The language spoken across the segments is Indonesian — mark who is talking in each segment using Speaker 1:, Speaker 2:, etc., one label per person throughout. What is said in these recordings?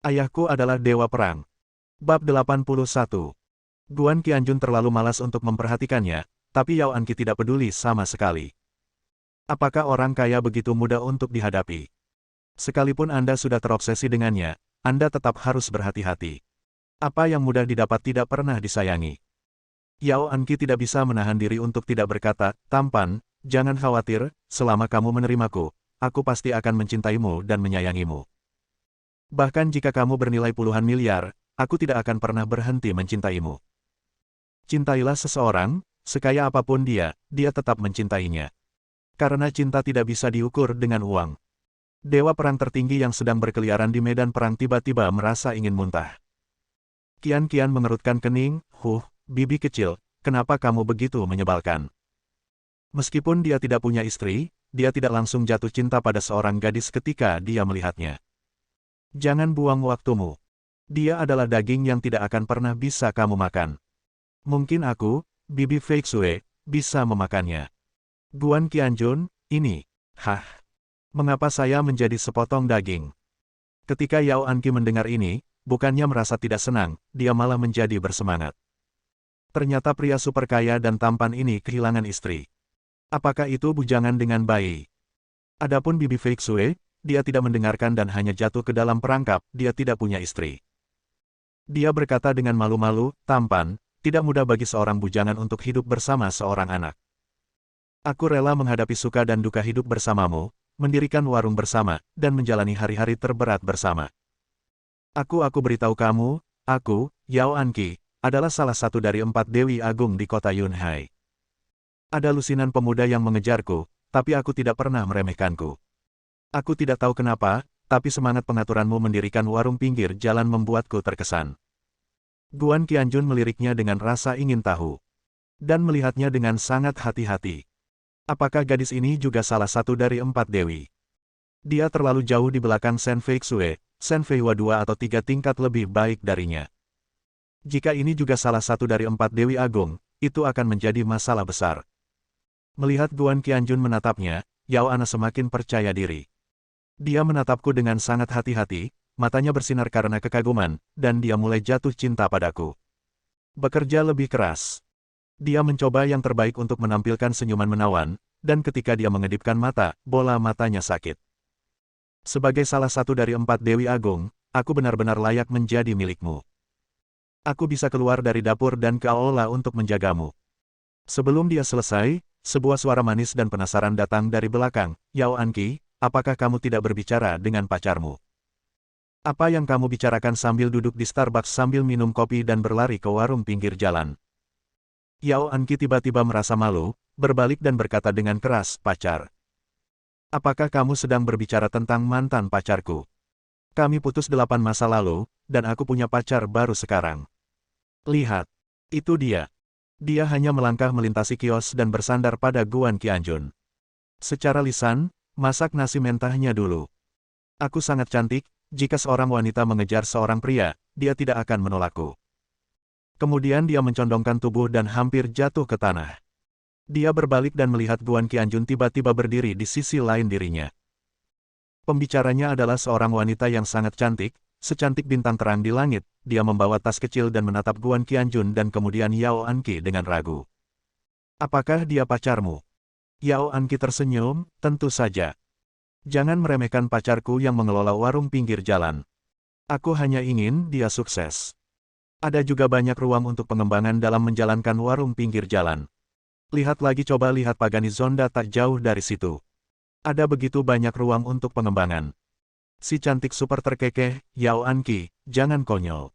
Speaker 1: Ayahku adalah dewa perang. Bab 81. Guan Qianjun terlalu malas untuk memperhatikannya, tapi Yao Anqi tidak peduli sama sekali. Apakah orang kaya begitu mudah untuk dihadapi? Sekalipun Anda sudah terobsesi dengannya, Anda tetap harus berhati-hati. Apa yang mudah didapat tidak pernah disayangi. Yao Anqi tidak bisa menahan diri untuk tidak berkata, "Tampan, jangan khawatir, selama kamu menerimaku, aku pasti akan mencintaimu dan menyayangimu. Bahkan jika kamu bernilai puluhan miliar, aku tidak akan pernah berhenti mencintaimu." Cintailah seseorang, sekaya apapun dia tetap mencintainya. Karena cinta tidak bisa diukur dengan uang. Dewa perang tertinggi yang sedang berkeliaran di medan perang tiba-tiba merasa ingin muntah. Qian mengerutkan kening, bibi kecil, kenapa kamu begitu menyebalkan? Meskipun dia tidak punya istri, dia tidak langsung jatuh cinta pada seorang gadis ketika dia melihatnya. Jangan buang waktumu. Dia adalah daging yang tidak akan pernah bisa kamu makan. Mungkin aku, bibi Fei Xue, bisa memakannya. Guan Qianjun, ini. Mengapa saya menjadi sepotong daging? Ketika Yao Anqi mendengar ini, bukannya merasa tidak senang, dia malah menjadi bersemangat. Ternyata pria super kaya dan tampan ini kehilangan istri. Apakah itu bujangan dengan bayi? Adapun bibi Fei Xue, dia tidak mendengarkan dan hanya jatuh ke dalam perangkap, dia tidak punya istri. Dia berkata dengan malu-malu, "Tampan, tidak mudah bagi seorang bujangan untuk hidup bersama seorang anak. Aku rela menghadapi suka dan duka hidup bersamamu, mendirikan warung bersama, dan menjalani hari-hari terberat bersama. Aku beritahu kamu, aku, Yao Anqi, adalah salah satu dari 4 Dewi Agung di kota Yunhai. Ada lusinan pemuda yang mengejarku, tapi aku tidak pernah meremehkanku. Aku tidak tahu kenapa, tapi semangat pengaturanmu mendirikan warung pinggir jalan membuatku terkesan." Guan Qianjun meliriknya dengan rasa ingin tahu. Dan melihatnya dengan sangat hati-hati. Apakah gadis ini juga salah satu dari 4 dewi? Dia terlalu jauh di belakang Shen Fei Xue, Shen Fei Hua 2 atau 3 tingkat lebih baik darinya. Jika ini juga salah satu dari 4 dewi agung, itu akan menjadi masalah besar. Melihat Guan Qianjun menatapnya, Yao Ana semakin percaya diri. Dia menatapku dengan sangat hati-hati, matanya bersinar karena kekaguman, dan dia mulai jatuh cinta padaku. Bekerja lebih keras. Dia mencoba yang terbaik untuk menampilkan senyuman menawan, dan ketika dia mengedipkan mata, bola matanya sakit. Sebagai salah satu dari 4 Dewi Agung, aku benar-benar layak menjadi milikmu. Aku bisa keluar dari dapur dan ke aula untuk menjagamu. Sebelum dia selesai, sebuah suara manis dan penasaran datang dari belakang. "Yao Anqi, apakah kamu tidak berbicara dengan pacarmu? Apa yang kamu bicarakan sambil duduk di Starbucks sambil minum kopi dan berlari ke warung pinggir jalan?" Yao Anqi tiba-tiba merasa malu, berbalik dan berkata dengan keras, "Pacar. Apakah kamu sedang berbicara tentang mantan pacarku? Kami putus 8 masa lalu, dan aku punya pacar baru sekarang. Lihat. Itu dia." Dia hanya melangkah melintasi kios dan bersandar pada Guan Qianjun. Secara lisan, "Masak nasi mentahnya dulu. Aku sangat cantik, jika seorang wanita mengejar seorang pria, dia tidak akan menolakku." Kemudian dia mencondongkan tubuh dan hampir jatuh ke tanah. Dia berbalik dan melihat Guan Qianjun tiba-tiba berdiri di sisi lain dirinya. Pembicaranya adalah seorang wanita yang sangat cantik, secantik bintang terang di langit. Dia membawa tas kecil dan menatap Guan Qianjun dan kemudian Yao Anqi dengan ragu. "Apakah dia pacarmu?" Yao Anqi tersenyum, "Tentu saja. Jangan meremehkan pacarku yang mengelola warung pinggir jalan. Aku hanya ingin dia sukses. Ada juga banyak ruang untuk pengembangan dalam menjalankan warung pinggir jalan. Lihat lagi, coba lihat Pagani Zonda tak jauh dari situ. Ada begitu banyak ruang untuk pengembangan." Si cantik super terkekeh, "Yao Anqi, jangan konyol.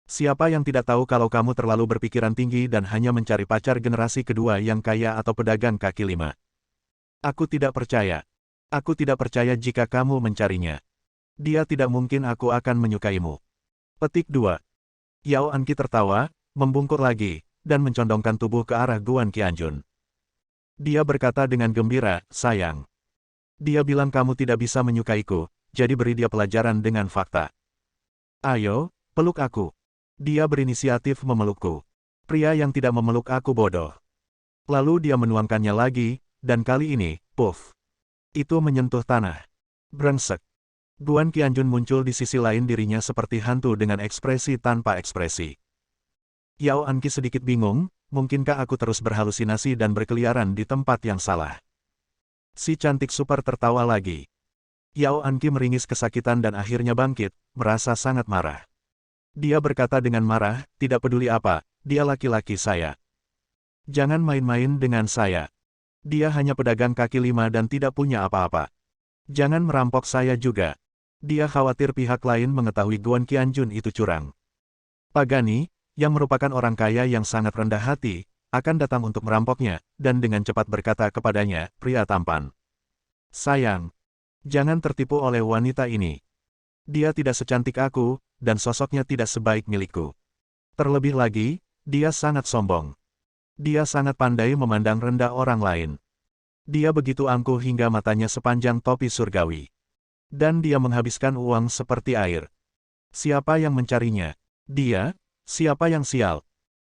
Speaker 1: Siapa yang tidak tahu kalau kamu terlalu berpikiran tinggi dan hanya mencari pacar generasi kedua yang kaya atau pedagang kaki lima? Aku tidak percaya. Aku tidak percaya jika kamu mencarinya. Dia tidak mungkin aku akan menyukaimu." Petik 2. Yao Anqi tertawa, membungkuk lagi, dan mencondongkan tubuh ke arah Guan Qianjun. Dia berkata dengan gembira, "Sayang. Dia bilang kamu tidak bisa menyukaiku, jadi beri dia pelajaran dengan fakta. Ayo, peluk aku." Dia berinisiatif memelukku. Pria yang tidak memeluk aku bodoh. Lalu dia menuangkannya lagi, dan kali ini, puff. Itu menyentuh tanah. Brengsek. Guan Qianjun muncul di sisi lain dirinya seperti hantu dengan ekspresi tanpa ekspresi. Yao Anqi sedikit bingung, mungkinkah aku terus berhalusinasi dan berkeliaran di tempat yang salah? Si cantik super tertawa lagi. Yao Anqi meringis kesakitan dan akhirnya bangkit, merasa sangat marah. Dia berkata dengan marah, tidak peduli apa, dia laki-laki saya. Jangan main-main dengan saya. Dia hanya pedagang kaki lima dan tidak punya apa-apa. Jangan merampok saya juga. Dia khawatir pihak lain mengetahui Guan Qianjun itu curang. Pagani, yang merupakan orang kaya yang sangat rendah hati, akan datang untuk merampoknya, dan dengan cepat berkata kepadanya, pria tampan. Sayang, jangan tertipu oleh wanita ini. Dia tidak secantik aku, dan sosoknya tidak sebaik milikku. Terlebih lagi, dia sangat sombong. Dia sangat pandai memandang rendah orang lain. Dia begitu angkuh hingga matanya sepanjang topi surgawi. Dan dia menghabiskan uang seperti air. Siapa yang mencarinya? Dia? Siapa yang sial?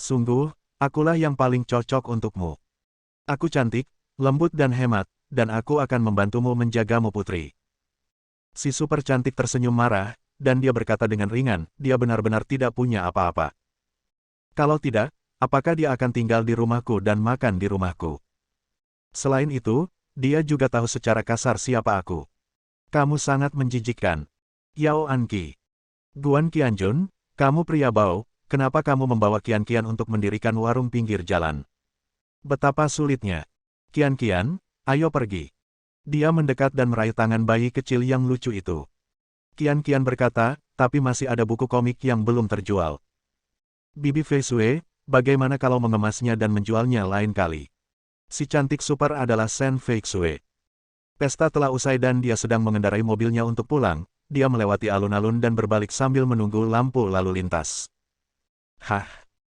Speaker 1: Sungguh, akulah yang paling cocok untukmu. Aku cantik, lembut dan hemat, dan aku akan membantumu menjagamu putri. Si super cantik tersenyum marah, dan dia berkata dengan ringan, dia benar-benar tidak punya apa-apa. Kalau tidak, apakah dia akan tinggal di rumahku dan makan di rumahku? Selain itu, dia juga tahu secara kasar siapa aku. Kamu sangat menjijikkan. Yao Anqi. Guan Qianjun, kamu pria bau, kenapa kamu membawa Qian-Qian untuk mendirikan warung pinggir jalan? Betapa sulitnya. Qian-Qian, ayo pergi. Dia mendekat dan meraih tangan bayi kecil yang lucu itu. Qian-Qian berkata, tapi masih ada buku komik yang belum terjual. Bibi Fei Shui, bagaimana kalau mengemasnya dan menjualnya lain kali? Si cantik super adalah Shen Fei Shui. Pesta telah usai dan dia sedang mengendarai mobilnya untuk pulang, dia melewati alun-alun dan berbalik sambil menunggu lampu lalu lintas. Hah,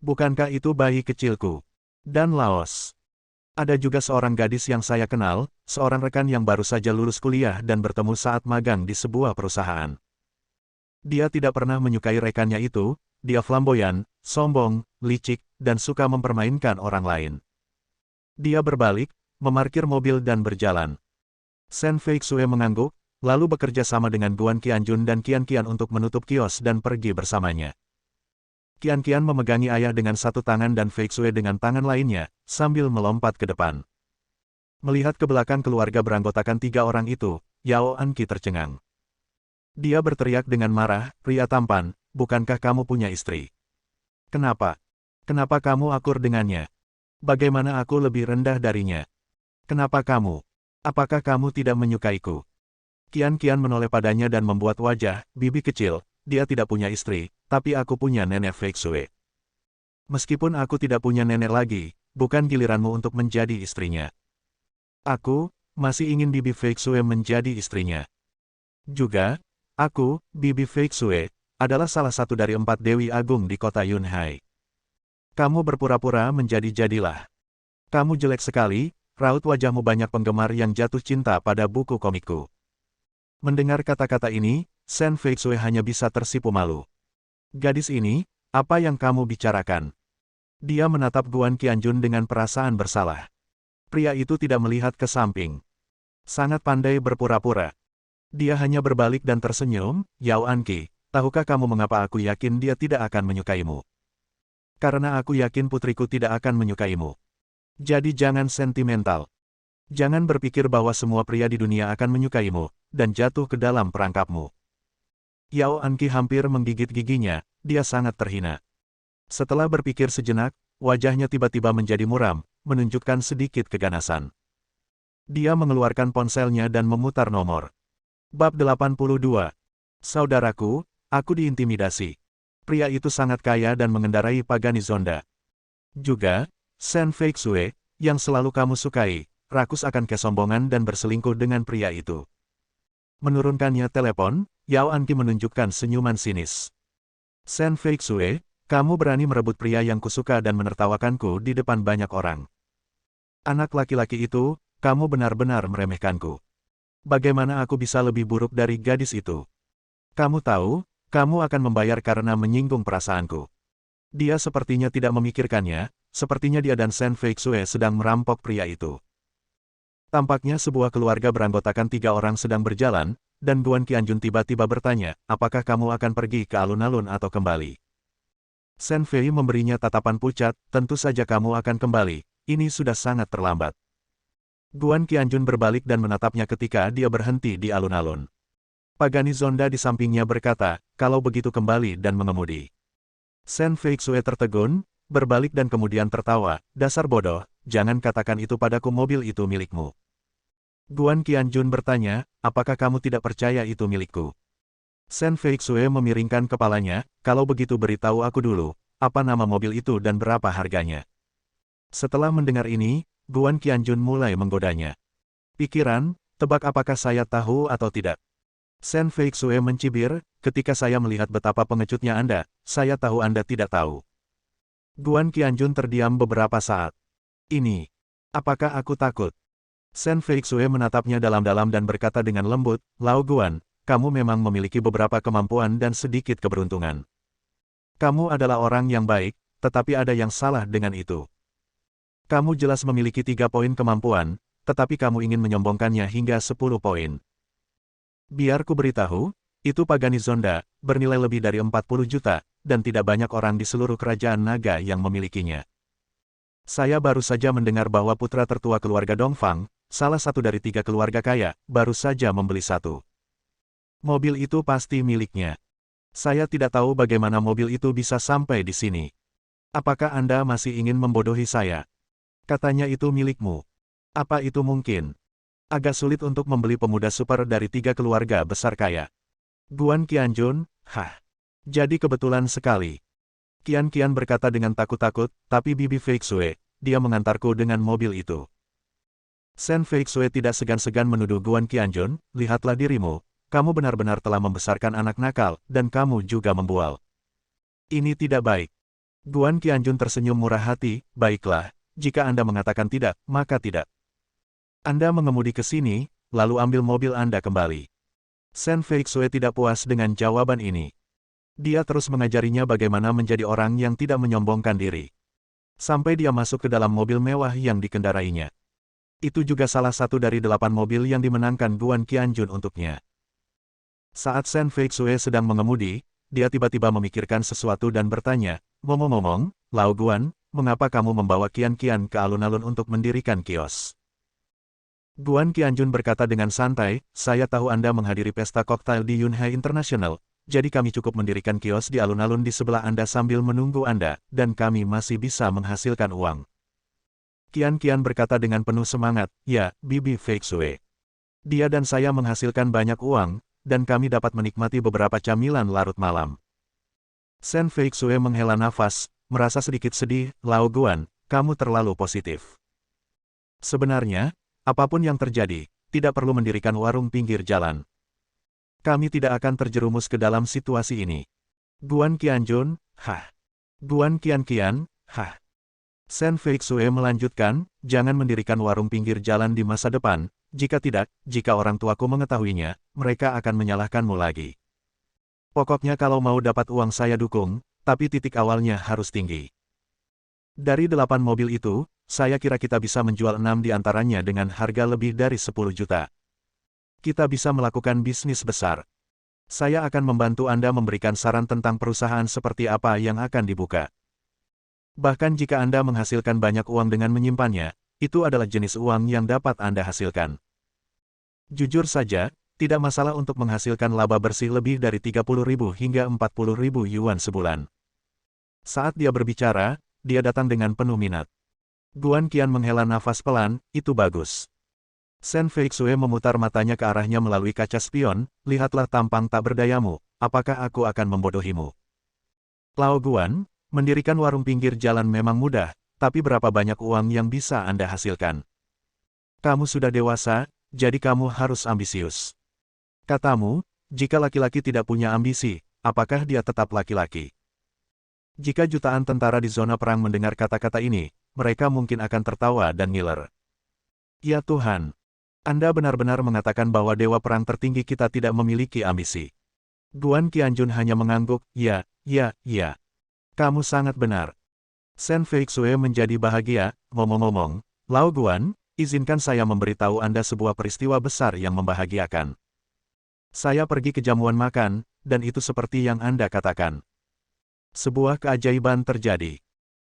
Speaker 1: bukankah itu bayi kecilku? Dan Laos. Ada juga seorang gadis yang saya kenal, seorang rekan yang baru saja lulus kuliah dan bertemu saat magang di sebuah perusahaan. Dia tidak pernah menyukai rekannya itu, dia flamboyan, sombong, licik, dan suka mempermainkan orang lain. Dia berbalik, memarkir mobil dan berjalan. Shen Fei Shui mengangguk, lalu bekerja sama dengan Guan Qianjun dan Qian-Qian untuk menutup kios dan pergi bersamanya. Qian-Qian memegangi ayah dengan satu tangan dan Fei Shui dengan tangan lainnya, sambil melompat ke depan. Melihat ke belakang keluarga beranggotakan 3 orang itu, Yao Anqi tercengang. Dia berteriak dengan marah, pria tampan, bukankah kamu punya istri? Kenapa? Kenapa kamu akur dengannya? Bagaimana aku lebih rendah darinya? Kenapa kamu? Apakah kamu tidak menyukaiku? Qian-Qian menoleh padanya dan membuat wajah, bibi kecil, dia tidak punya istri, tapi aku punya nenek Fei Shui. Meskipun aku tidak punya nenek lagi, bukan giliranmu untuk menjadi istrinya. Aku, masih ingin bibi Fei Shui menjadi istrinya. Juga, aku, bibi Fei Shui, adalah salah satu dari 4 Dewi Agung di kota Yunhai. Kamu berpura-pura menjadi-jadilah. Kamu jelek sekali. Raut wajahmu banyak penggemar yang jatuh cinta pada buku komikku. Mendengar kata-kata ini, Shen Fei Shui hanya bisa tersipu malu. Gadis ini, apa yang kamu bicarakan? Dia menatap Guan Qianjun dengan perasaan bersalah. Pria itu tidak melihat ke samping. Sangat pandai berpura-pura. Dia hanya berbalik dan tersenyum, Yao Anqi, tahukah kamu mengapa aku yakin dia tidak akan menyukaimu? Karena aku yakin putriku tidak akan menyukaimu. Jadi jangan sentimental. Jangan berpikir bahwa semua pria di dunia akan menyukaimu, dan jatuh ke dalam perangkapmu. Yao Anqi hampir menggigit giginya, dia sangat terhina. Setelah berpikir sejenak, wajahnya tiba-tiba menjadi muram, menunjukkan sedikit keganasan. Dia mengeluarkan ponselnya dan memutar nomor. Bab 82. Saudaraku, aku diintimidasi. Pria itu sangat kaya dan mengendarai Pagani Zonda. Juga, Shen Fei Shui, yang selalu kamu sukai, rakus akan kesombongan dan berselingkuh dengan pria itu. Menurunkannya telepon, Yao Anqi menunjukkan senyuman sinis. Shen Fei Shui, kamu berani merebut pria yang kusuka dan menertawakanku di depan banyak orang. Anak laki-laki itu, kamu benar-benar meremehkanku. Bagaimana aku bisa lebih buruk dari gadis itu? Kamu tahu, kamu akan membayar karena menyinggung perasaanku. Dia sepertinya tidak memikirkannya. Sepertinya dia dan Shen Fei Shui sedang merampok pria itu. Tampaknya sebuah keluarga beranggotakan 3 orang sedang berjalan, dan Guan Qianjun tiba-tiba bertanya, apakah kamu akan pergi ke alun-alun atau kembali? Shen Fei memberinya tatapan pucat, tentu saja kamu akan kembali, ini sudah sangat terlambat. Guan Qianjun berbalik dan menatapnya ketika dia berhenti di alun-alun. Pagani Zonda di sampingnya berkata, kalau begitu kembali dan mengemudi. Shen Fei Xue tertegun, berbalik dan kemudian tertawa, dasar bodoh, jangan katakan itu padaku, mobil itu milikmu. Guan Qianjun bertanya, apakah kamu tidak percaya itu milikku? Shen Fei Xue memiringkan kepalanya, kalau begitu beritahu aku dulu, apa nama mobil itu dan berapa harganya. Setelah mendengar ini, Guan Qianjun mulai menggodanya. Pikiran, tebak apakah saya tahu atau tidak. Shen Fei Xue mencibir, ketika saya melihat betapa pengecutnya Anda, saya tahu Anda tidak tahu. Guan Qianjun terdiam beberapa saat. Ini, apakah aku takut? Shen Fei Xue menatapnya dalam-dalam dan berkata dengan lembut, Lao Guan, kamu memang memiliki beberapa kemampuan dan sedikit keberuntungan. Kamu adalah orang yang baik, tetapi ada yang salah dengan itu. Kamu jelas memiliki 3 poin kemampuan, tetapi kamu ingin menyombongkannya hingga 10 poin. Biar ku beritahu, itu Pagani Zonda, bernilai lebih dari 40 juta, dan tidak banyak orang di seluruh kerajaan naga yang memilikinya. Saya baru saja mendengar bahwa putra tertua keluarga Dongfang, salah satu dari 3 keluarga kaya, baru saja membeli satu. Mobil itu pasti miliknya. Saya tidak tahu bagaimana mobil itu bisa sampai di sini. Apakah Anda masih ingin membodohi saya? Katanya itu milikmu. Apa itu mungkin? Agak sulit untuk membeli pemuda super dari 3 keluarga besar kaya. Guan Qianjun, jadi kebetulan sekali. Qian berkata dengan takut-takut, tapi Bibi Fei Xue, dia mengantarku dengan mobil itu. Shen Fei Xue tidak segan-segan menuduh Guan Qianjun, lihatlah dirimu, kamu benar-benar telah membesarkan anak nakal, dan kamu juga membual. Ini tidak baik. Guan Qianjun tersenyum murah hati, baiklah. Jika Anda mengatakan tidak, maka tidak. Anda mengemudi ke sini, lalu ambil mobil Anda kembali. Shen Fei Xue tidak puas dengan jawaban ini. Dia terus mengajarinya bagaimana menjadi orang yang tidak menyombongkan diri. Sampai dia masuk ke dalam mobil mewah yang dikendarainya. Itu juga salah satu dari 8 mobil yang dimenangkan Guan Qianjun untuknya. Saat Shen Fei Xue sedang mengemudi, dia tiba-tiba memikirkan sesuatu dan bertanya, ngomong-ngomong, Lao Guan, mengapa kamu membawa Qian ke alun-alun untuk mendirikan kios? Guan Qianjun berkata dengan santai, saya tahu Anda menghadiri pesta koktail di Yunhai International, jadi kami cukup mendirikan kios di alun-alun di sebelah Anda sambil menunggu Anda, dan kami masih bisa menghasilkan uang. Qian berkata dengan penuh semangat, ya, Bibi Fei Xue. Dia dan saya menghasilkan banyak uang, dan kami dapat menikmati beberapa camilan larut malam. Shen Fei Xue menghela nafas, merasa sedikit sedih, Lao Guan, kamu terlalu positif. Sebenarnya, apapun yang terjadi, tidak perlu mendirikan warung pinggir jalan. Kami tidak akan terjerumus ke dalam situasi ini. Guan Qianjun, Guan Qian, Shen Fei Xue melanjutkan, jangan mendirikan warung pinggir jalan di masa depan, jika tidak, jika orang tuaku mengetahuinya, mereka akan menyalahkanmu lagi. Pokoknya kalau mau dapat uang saya dukung, tapi titik awalnya harus tinggi. Dari 8 mobil itu, saya kira kita bisa menjual 6 di antaranya dengan harga lebih dari 10 juta. Kita bisa melakukan bisnis besar. Saya akan membantu Anda memberikan saran tentang perusahaan seperti apa yang akan dibuka. Bahkan jika Anda menghasilkan banyak uang dengan menyimpannya, itu adalah jenis uang yang dapat Anda hasilkan. Jujur saja, tidak masalah untuk menghasilkan laba bersih lebih dari 30.000 hingga 40.000 yuan sebulan. Saat dia berbicara, dia datang dengan penuh minat. Guan Qian menghela nafas pelan, itu bagus. Shen Fei Xue memutar matanya ke arahnya melalui kaca spion, lihatlah tampang tak berdayamu, apakah aku akan membodohimu? Lao Guan, mendirikan warung pinggir jalan memang mudah, tapi berapa banyak uang yang bisa Anda hasilkan? Kamu sudah dewasa, jadi kamu harus ambisius. Katamu, jika laki-laki tidak punya ambisi, apakah dia tetap laki-laki? Jika jutaan tentara di zona perang mendengar kata-kata ini, mereka mungkin akan tertawa dan ngiler. Ya Tuhan, Anda benar-benar mengatakan bahwa dewa perang tertinggi kita tidak memiliki ambisi. Guan Qianjun hanya mengangguk, ya. Kamu sangat benar. Shen Fei Xue menjadi bahagia, ngomong-ngomong, Lao Guan, izinkan saya memberitahu Anda sebuah peristiwa besar yang membahagiakan. Saya pergi ke jamuan makan, dan itu seperti yang Anda katakan. Sebuah keajaiban terjadi.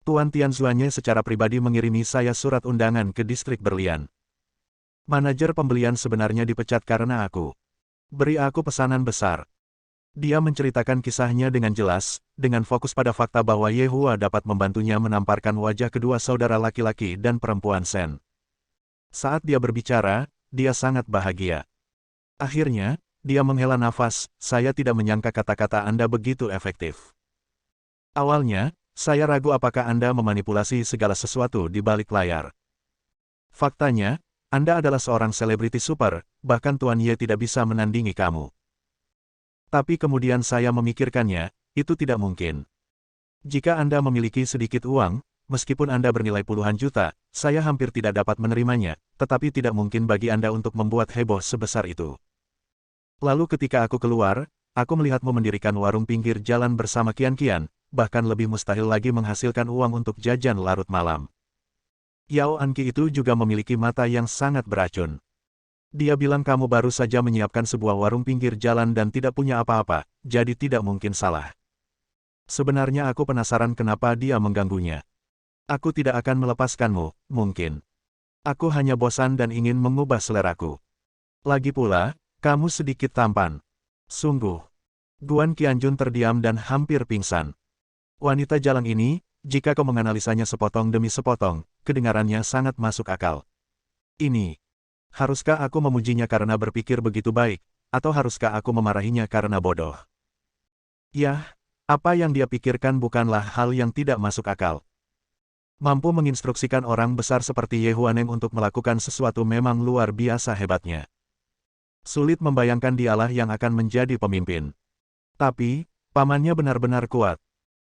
Speaker 1: Tuan Tianzuanye secara pribadi mengirimi saya surat undangan ke distrik berlian. Manajer pembelian sebenarnya dipecat karena aku beri aku pesanan besar. Dia menceritakan kisahnya dengan jelas, dengan fokus pada fakta bahwa Yehua dapat membantunya menamparkan wajah kedua saudara laki-laki dan perempuan Sen. Saat dia berbicara, dia sangat bahagia. Akhirnya, dia menghela nafas, saya tidak menyangka kata-kata Anda begitu efektif. Awalnya, saya ragu apakah Anda memanipulasi segala sesuatu di balik layar. Faktanya, Anda adalah seorang selebriti super, bahkan Tuan Ye tidak bisa menandingi kamu. Tapi kemudian saya memikirkannya, itu tidak mungkin. Jika Anda memiliki sedikit uang, meskipun Anda bernilai puluhan juta, saya hampir tidak dapat menerimanya, tetapi tidak mungkin bagi Anda untuk membuat heboh sebesar itu. Lalu ketika aku keluar, aku melihatmu mendirikan warung pinggir jalan bersama Kian-Kian, bahkan lebih mustahil lagi menghasilkan uang untuk jajan larut malam. Yao Anki itu juga memiliki mata yang sangat beracun. Dia bilang kamu baru saja menyiapkan sebuah warung pinggir jalan dan tidak punya apa-apa, jadi tidak mungkin salah. Sebenarnya aku penasaran kenapa dia mengganggunya. Aku tidak akan melepaskanmu, mungkin. Aku hanya bosan dan ingin mengubah seleraku. Lagi pula, kamu sedikit tampan. Sungguh. Guan Qianjun terdiam dan hampir pingsan. Wanita jalang ini, jika kau menganalisanya sepotong demi sepotong, kedengarannya sangat masuk akal. Ini. Haruskah aku memujinya karena berpikir begitu baik, atau haruskah aku memarahinya karena bodoh? Yah, apa yang dia pikirkan bukanlah hal yang tidak masuk akal. Mampu menginstruksikan orang besar seperti Ye Huaneng untuk melakukan sesuatu memang luar biasa hebatnya. Sulit membayangkan dialah yang akan menjadi pemimpin. Tapi, pamannya benar-benar kuat.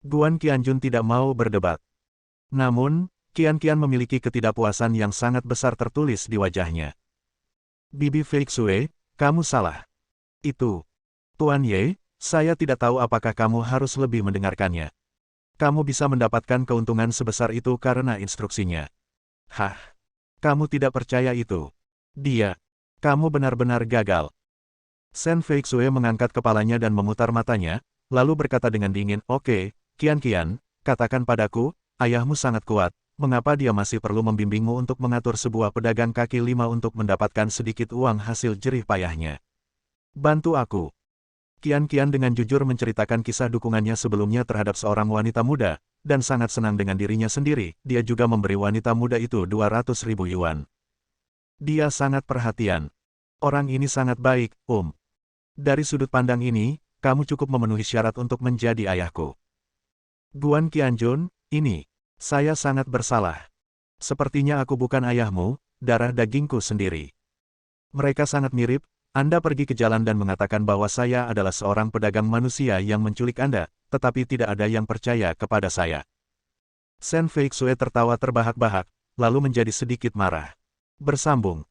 Speaker 1: Guan Qianjun tidak mau berdebat. Namun, Qian-Qian memiliki ketidakpuasan yang sangat besar tertulis di wajahnya. Bibi Feixue, kamu salah. Itu. Tuan Ye, saya tidak tahu apakah kamu harus lebih mendengarkannya. Kamu bisa mendapatkan keuntungan sebesar itu karena instruksinya. Hah? Kamu tidak percaya itu? Dia. Kamu benar-benar gagal. Sen Feixue mengangkat kepalanya dan memutar matanya, lalu berkata dengan dingin, oke, Kian-Kian, katakan padaku, ayahmu sangat kuat, mengapa dia masih perlu membimbingmu untuk mengatur sebuah pedagang kaki lima untuk mendapatkan sedikit uang hasil jerih payahnya? Bantu aku. Kian-Kian dengan jujur menceritakan kisah dukungannya sebelumnya terhadap seorang wanita muda, dan sangat senang dengan dirinya sendiri, dia juga memberi wanita muda itu 200.000 yuan. Dia sangat perhatian. Orang ini sangat baik, Dari sudut pandang ini, kamu cukup memenuhi syarat untuk menjadi ayahku. Guan Qianjun, ini. Saya sangat bersalah. Sepertinya aku bukan ayahmu, darah dagingku sendiri. Mereka sangat mirip, Anda pergi ke jalan dan mengatakan bahwa saya adalah seorang pedagang manusia yang menculik Anda, tetapi tidak ada yang percaya kepada saya. Sen Feixue tertawa terbahak-bahak, lalu menjadi sedikit marah. Bersambung.